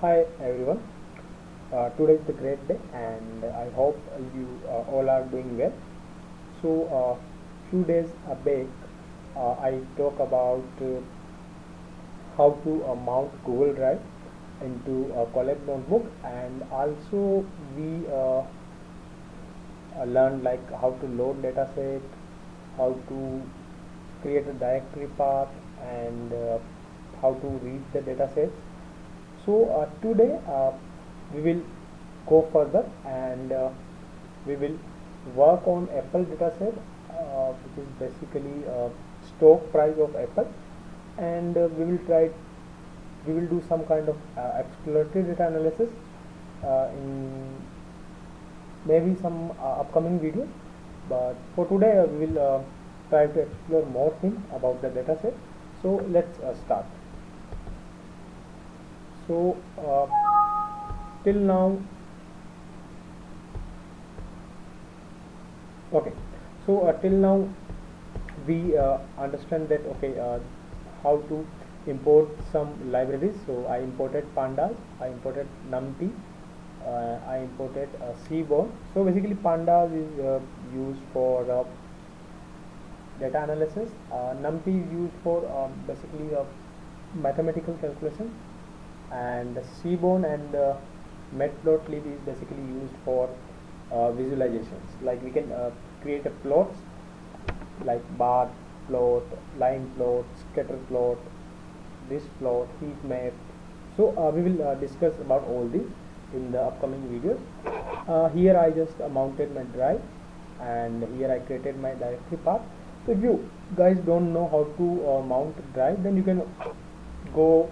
Hi everyone. Today is the great day, and I hope you all are doing well. So, few days back, I talk about how to mount Google Drive into a college notebook, and also we learn like how to load dataset, how to create a directory path, and how to read the datasets. So today we will go further, and we will work on Apple dataset, which is basically stock price of Apple, and we will do some kind of exploratory data analysis in maybe some upcoming videos. But for today, we will try to explore more things about the dataset. So let's start. So till now, okay. So till now we understand that how to import some libraries. So I imported pandas, I imported numpy, I imported seaborn. So basically pandas is used for data analysis. Numpy is used for basically mathematical calculation, and seaborn and matplotlib is basically used for visualizations. Like we can create a plots like bar plot, line plot, scatter plot, this plot, heat map. So we will discuss about all these in the upcoming videos. Here I just mounted my drive, and here I created my directory path. So if you guys don't know how to mount drive, then you can go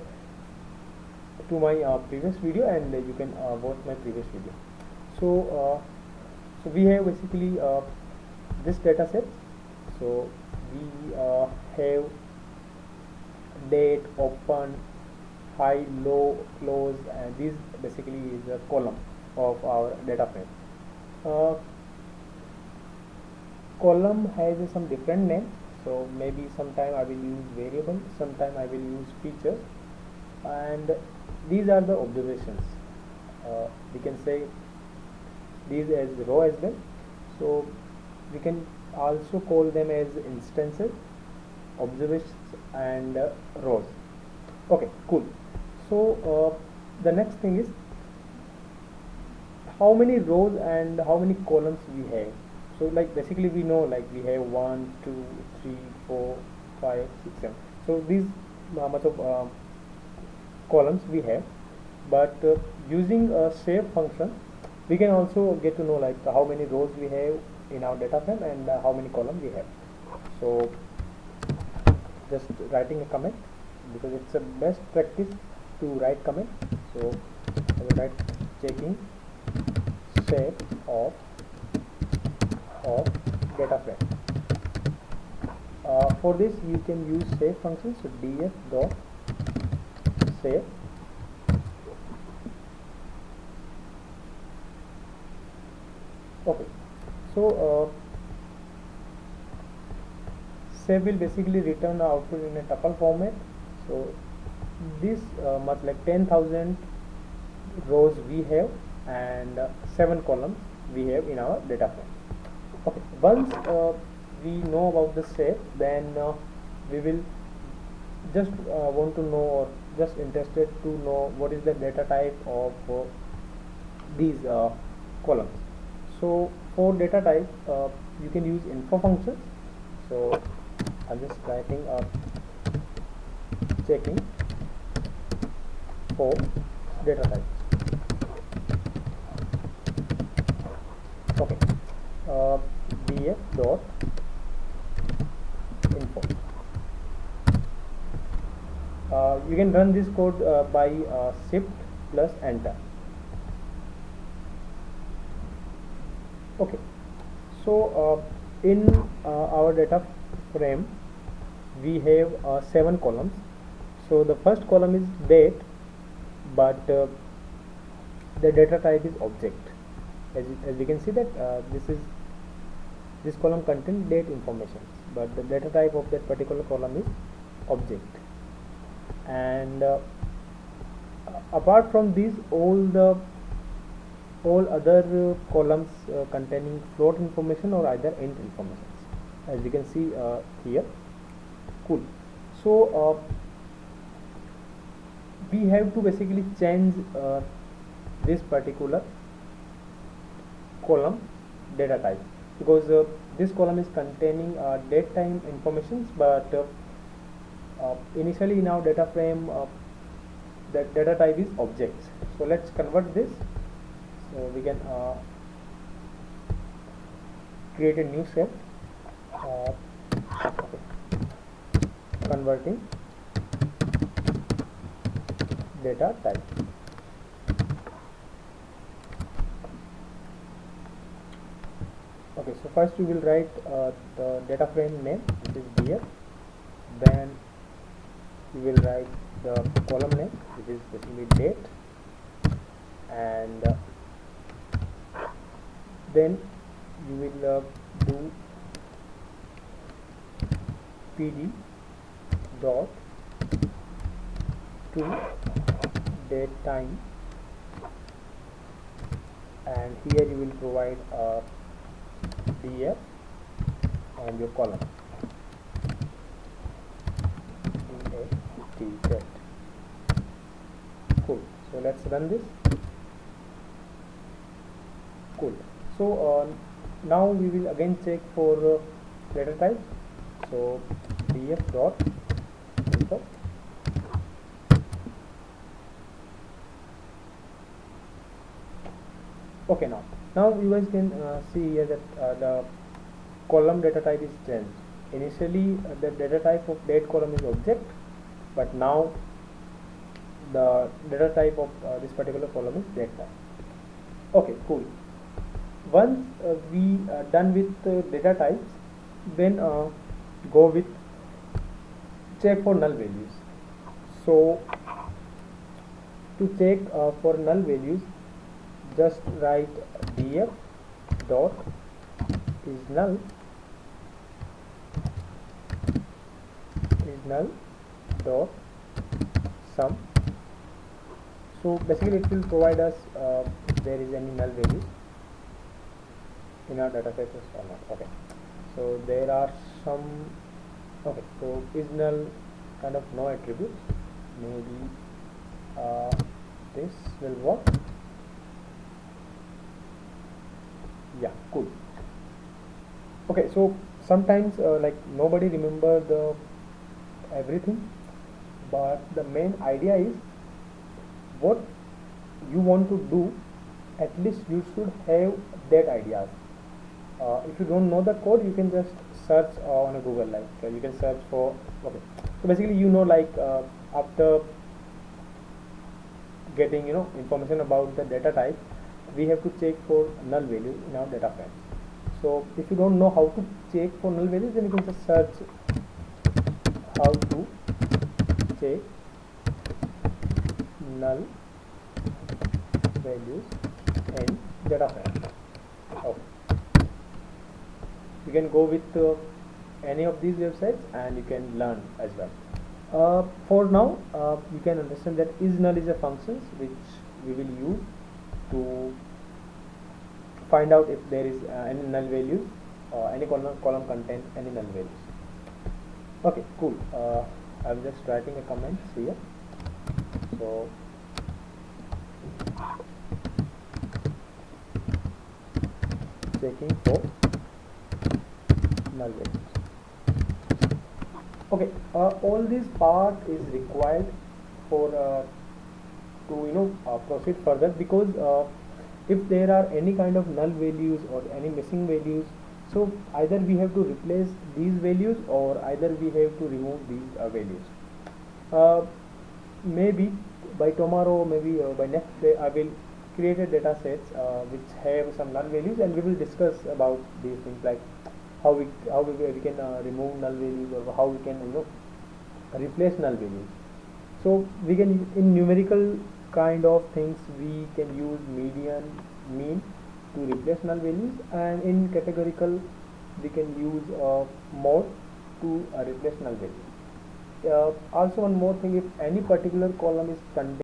to my previous video, and you can watch my previous video. So so we have basically this data set. So we have date, open, high, low, close, and this basically is a column of our data frame. Column has some different names, so maybe sometime I will use variable, sometime I will use features, and these are the observations. We can say these as row as well. So we can also call them as instances, observations, and rows. Okay, cool. So the next thing is how many rows and how many columns we have. So like basically we know like we have 1, 2, 3, 4, 5, 6, 7. So these much of columns we have, but using a save function we can also get to know like how many rows we have in our data frame, and how many columns we have. So just writing a comment, because it's a best practice to write comment. So I will write checking save of data frame. For this you can use save function. So df dot save. Okay, so save will basically return the output in a tuple format. So this much like 10,000 rows we have, and 7 columns we have in our data frame. Okay, once we know about the save, then we will just want to know, or just interested to know, what is the data type of these columns. So for data type you can use info functions. So I'm just writing up checking for data type. Okay, df dot info. You can run this code by shift plus enter. Okay, so in our data frame we have 7 columns. So the first column is date, but the data type is object. As we can see that this column contains date information, but the data type of that particular column is object. And Apart from these, all other columns containing float information or either int information, as you can see here. Cool. So we have to basically change this particular column data type, because this column is containing date time informations, but initially in our data frame that data type is objects. So let's convert this. So we can create a new cell, okay. Converting data type. Okay, so first we will write the data frame name, which is df. Then we will write the column name, which is basically date, and then you will do pd dot to date time, and here you will provide a df and your column date. Cool. So let's run this. Cool. So now we will again check for data types. So df dot info. Okay, now you guys can see here that the column data type is changed. Initially the data type of date column is object, but now the data type of this particular column is date type. Okay, cool. Once we are done with data types, then go with check for null values. So to check for null values, just write df dot is null dot sum. So basically it will provide us if there is any null values in our data set or not. Okay, so there are some. Okay, so is null kind of no attributes. Maybe this will work. Yeah, cool. Okay, so sometimes like nobody remember the everything, but the main idea is what you want to do. At least you should have that ideas. If you don't know the code, you can just search on a Google, like you can search for. Okay, so basically like after getting information about the data type, we have to check for null values in our data frame. So if you don't know how to check for null values, then you can just search how to check null values in data frame. Okay. You can go with any of these websites and you can learn as well. For now, you can understand that isNull is a function which we will use to find out if there is any null values, any column contain any null values. Okay, cool. I'm just writing a comment here. So checking for null values. Okay, all this part is required for to proceed further, because if there are any kind of null values or any missing values, so either we have to replace these values or either we have to remove these values. Maybe by tomorrow, maybe by next day, I will create a data sets which have some null values, and we will discuss about these things, like how we can remove null values, or how we can replace null values. So we can, in numerical kind of things, we can use median, mean to replace null values, and in categorical we can use mode to replace null values. Also one more thing, if any particular column is contained